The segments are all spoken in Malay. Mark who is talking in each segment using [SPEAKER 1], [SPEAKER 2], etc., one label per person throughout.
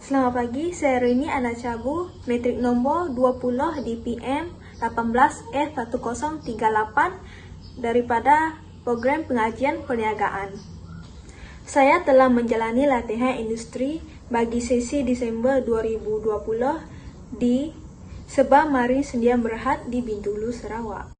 [SPEAKER 1] Selamat pagi, saya Rini Anacabu, metrik nombor 20 DPM 18F1038 daripada Program Pengajian Perniagaan. Saya telah menjalani latihan industri bagi sesi Desember 2020 di Sebah Marin Sendian Berhad di Bintulu, Sarawak.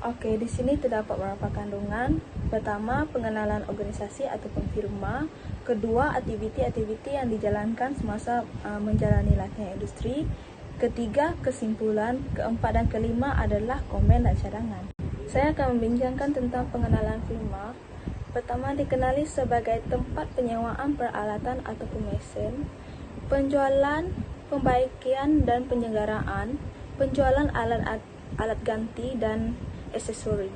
[SPEAKER 1] Oke, di sini terdapat beberapa kandungan. Pertama, pengenalan organisasi ataupun firma. Kedua, aktiviti-aktiviti yang dijalankan semasa menjalani latihan industri. Ketiga, kesimpulan. Keempat dan kelima adalah komen dan cadangan. Saya akan membincangkan tentang pengenalan firma. Pertama, dikenali sebagai tempat penyewaan peralatan ataupun mesin, penjualan, pembaikan dan penyelenggaraan, penjualan alat ganti dan aksesori.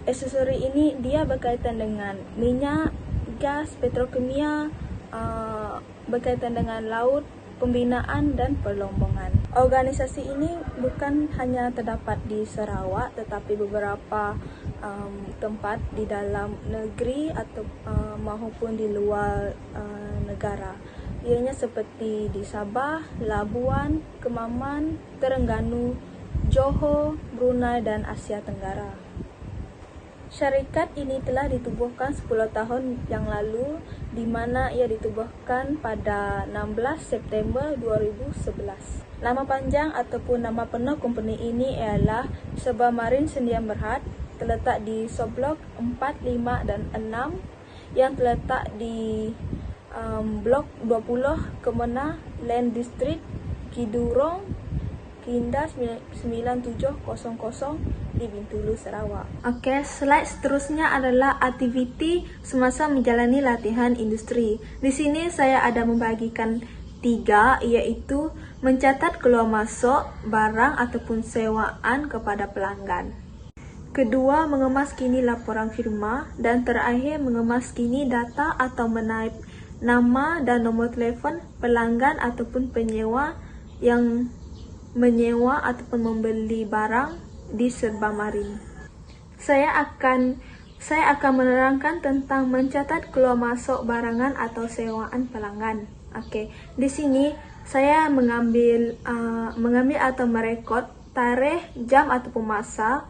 [SPEAKER 1] Aksesori ini dia berkaitan dengan minyak, gas, petrokimia, berkaitan dengan laut, pembinaan dan perlombongan. Organisasi ini bukan hanya terdapat di Sarawak tetapi beberapa tempat di dalam negeri atau maupun di luar negara. Ianya seperti di Sabah, Labuan, Kemaman, Terengganu, Johor, Brunei dan Asia Tenggara. Syarikat ini telah ditubuhkan 10 tahun yang lalu, di mana ia ditubuhkan pada 16 September 2011. Nama panjang ataupun nama penuh company ini ialah Sebah Marin Sendian Berhad, terletak di Subblok 4, 5 dan 6 yang terletak di Blok 20 Kemenah Land District, Kidurong, Kinda 9700 di Bintulu, Sarawak. Oke, slide seterusnya adalah aktiviti semasa menjalani latihan industri. Di sini saya ada membagikan 3, yaitu mencatat keluar masuk barang ataupun sewaan kepada pelanggan. Kedua, mengemas-kini laporan firma. Dan terakhir, mengemas-kini data atau menaip nama dan nombor telefon pelanggan ataupun penyewa yang menyewa ataupun membeli barang di Sebah Marin. Saya akan menerangkan tentang mencatat keluar masuk barangan atau sewaan pelanggan. Oke, di sini saya mengambil atau merekod tarikh, jam ataupun masa,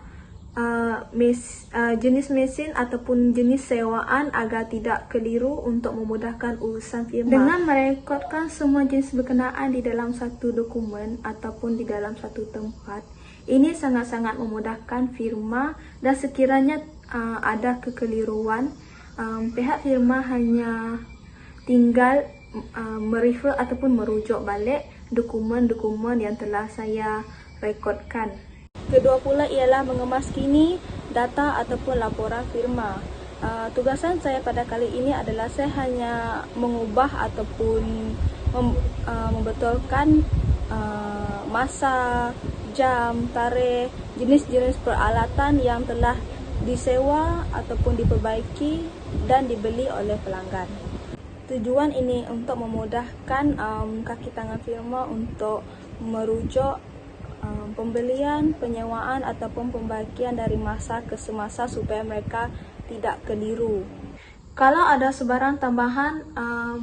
[SPEAKER 1] jenis mesin ataupun jenis sewaan agar tidak keliru untuk memudahkan urusan firma. Dengan merekodkan semua jenis berkenaan di dalam satu dokumen ataupun di dalam satu tempat, ini sangat-sangat memudahkan firma dan sekiranya ada kekeliruan, pihak firma hanya tinggal merefer ataupun merujuk balik dokumen-dokumen yang telah saya rekodkan. Kedua pula ialah mengemas-kini data ataupun laporan firma. Tugasan saya pada kali ini adalah saya hanya mengubah ataupun membetulkan masa, jam, tarikh, jenis-jenis peralatan yang telah disewa ataupun diperbaiki dan dibeli oleh pelanggan. Tujuan ini untuk memudahkan kaki tangan firma untuk merujuk pembelian, penyewaan ataupun pembagian dari masa ke semasa supaya mereka tidak keliru. Kalau ada sebarang tambahan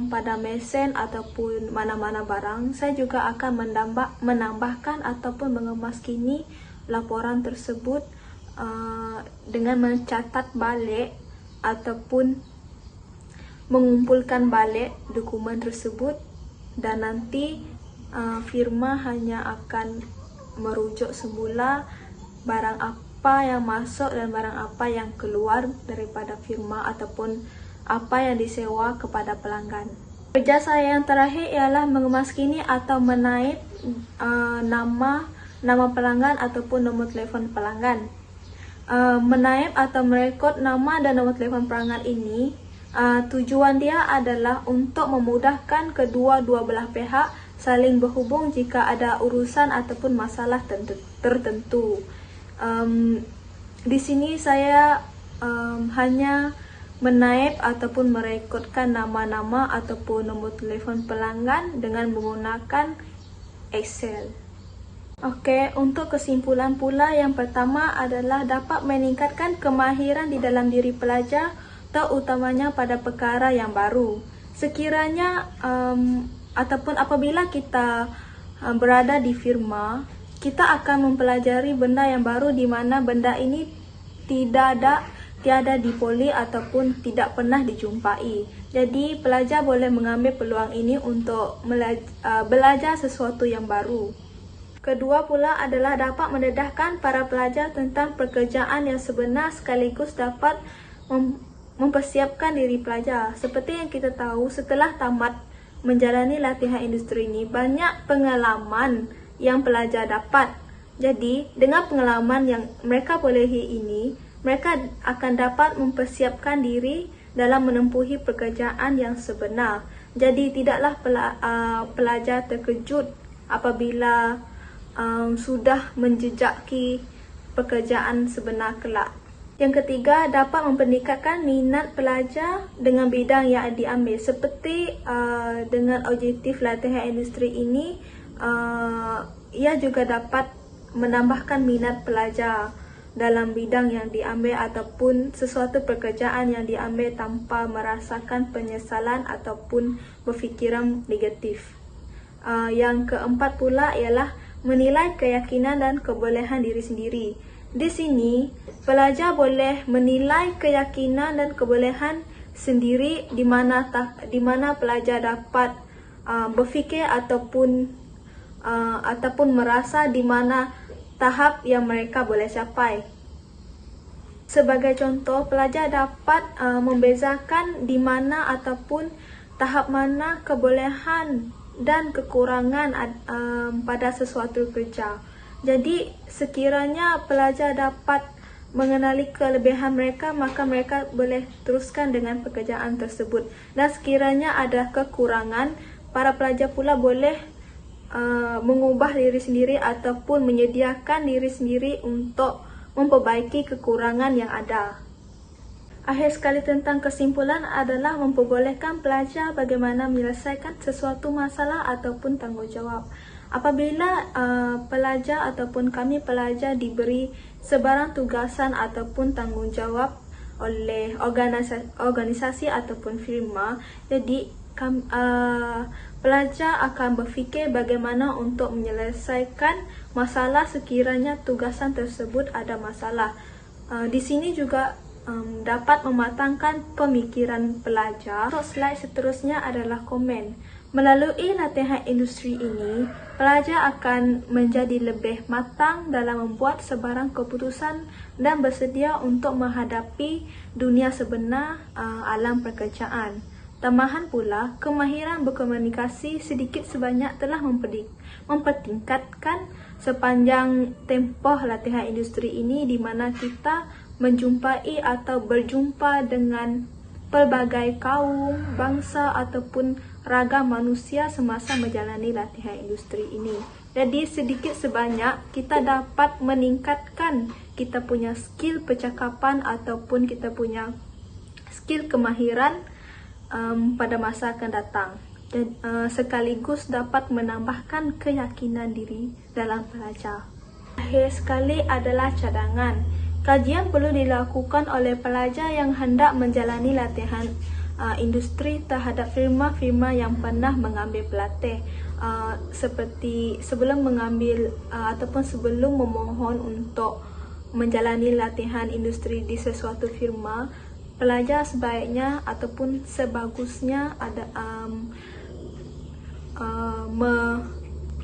[SPEAKER 1] pada mesin ataupun mana-mana barang, saya juga akan menambahkan ataupun mengemas-kini laporan tersebut dengan mencatat balik ataupun mengumpulkan balik dokumen tersebut, dan nanti firma hanya akan merujuk semula barang apa yang masuk dan barang apa yang keluar daripada firma ataupun apa yang disewa kepada pelanggan. Kerja saya yang terakhir ialah mengemas-kini atau menaip nama pelanggan ataupun nombor telefon pelanggan. Menaip atau merekod nama dan nombor telefon pelanggan ini, tujuan dia adalah untuk memudahkan kedua-dua belah pihak saling berhubung jika ada urusan ataupun masalah tertentu. Di sini saya hanya menaip ataupun merekodkan nama-nama ataupun nombor telefon pelanggan dengan menggunakan Excel. Oke, untuk kesimpulan pula, yang pertama adalah dapat meningkatkan kemahiran di dalam diri pelajar, terutamanya pada perkara yang baru. Sekiranya ataupun apabila kita berada di firma, kita akan mempelajari benda yang baru di mana benda ini tiada dipoli ataupun tidak pernah dijumpai. Jadi pelajar boleh mengambil peluang ini untuk belajar sesuatu yang baru. Kedua pula adalah dapat mendedahkan para pelajar tentang pekerjaan yang sebenar sekaligus dapat mempersiapkan diri pelajar. Seperti yang kita tahu, setelah tamat menjalani latihan industri ini, banyak pengalaman yang pelajar dapat. Jadi, dengan pengalaman yang mereka perolehi ini, mereka akan dapat mempersiapkan diri dalam menempuhi pekerjaan yang sebenar. Jadi, tidaklah pelajar terkejut apabila sudah menjejaki pekerjaan sebenar kelak. Yang ketiga, dapat mempeningkatkan minat pelajar dengan bidang yang diambil. Seperti dengan objektif latihan industri ini, ia juga dapat menambahkan minat pelajar dalam bidang yang diambil ataupun sesuatu pekerjaan yang diambil tanpa merasakan penyesalan ataupun berfikiran negatif. Yang keempat pula ialah menilai keyakinan dan kebolehan diri sendiri. Di sini, pelajar boleh menilai keyakinan dan kebolehan sendiri di mana pelajar dapat berfikir ataupun merasa di mana tahap yang mereka boleh capai. Sebagai contoh, pelajar dapat membezakan di mana ataupun tahap mana kebolehan dan kekurangan pada sesuatu kerja. Jadi, sekiranya pelajar dapat mengenali kelebihan mereka, maka mereka boleh teruskan dengan pekerjaan tersebut. Dan sekiranya ada kekurangan, para pelajar pula boleh mengubah diri sendiri ataupun menyediakan diri sendiri untuk memperbaiki kekurangan yang ada. Akhir sekali tentang kesimpulan adalah memperbolehkan pelajar bagaimana menyelesaikan sesuatu masalah ataupun tanggungjawab. Apabila pelajar ataupun kami pelajar diberi sebarang tugasan ataupun tanggungjawab oleh organisasi ataupun firma, jadi pelajar akan berfikir bagaimana untuk menyelesaikan masalah sekiranya tugasan tersebut ada masalah. Di sini juga dapat mematangkan pemikiran pelajar. Untuk slide seterusnya adalah komen. Melalui latihan industri ini, pelajar akan menjadi lebih matang dalam membuat sebarang keputusan dan bersedia untuk menghadapi dunia sebenar alam pekerjaan. Tambahan pula, kemahiran berkomunikasi sedikit sebanyak telah mempertingkatkan sepanjang tempoh latihan industri ini di mana kita menjumpai atau berjumpa dengan pelbagai kaum, bangsa ataupun ragam manusia semasa menjalani latihan industri ini. Jadi sedikit sebanyak kita dapat meningkatkan kita punya skill percakapan ataupun kita punya skill kemahiran pada masa akan datang. Dan sekaligus dapat menambahkan keyakinan diri dalam pelajar. Akhir sekali adalah cadangan. Kajian perlu dilakukan oleh pelajar yang hendak menjalani latihan industri terhadap firma-firma yang pernah mengambil pelatih. Seperti sebelum mengambil ataupun sebelum memohon untuk menjalani latihan industri di sesuatu firma, pelajar sebaiknya ataupun sebagusnya ada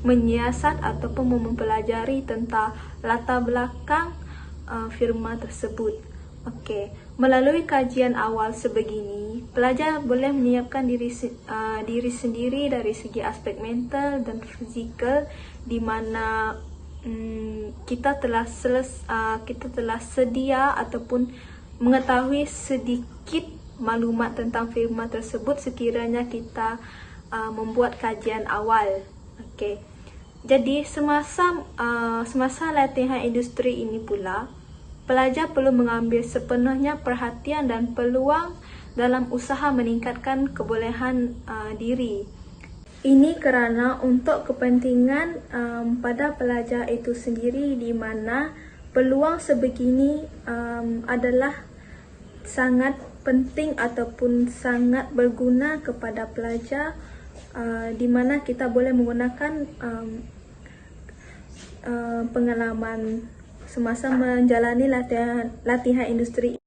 [SPEAKER 1] menyiasat ataupun mempelajari tentang latar belakang firma tersebut. Okey, melalui kajian awal sebegini, pelajar boleh menyiapkan diri sendiri dari segi aspek mental dan fizikal, di mana kita telah sedia ataupun mengetahui sedikit maklumat tentang firma tersebut sekiranya kita membuat kajian awal. Okey. Jadi semasa latihan industri ini pula, pelajar perlu mengambil sepenuhnya perhatian dan peluang dalam usaha meningkatkan kebolehan diri. Ini kerana untuk kepentingan pada pelajar itu sendiri, di mana peluang sebegini adalah sangat penting ataupun sangat berguna kepada pelajar di mana kita boleh menggunakan pengalaman semasa menjalani latihan industri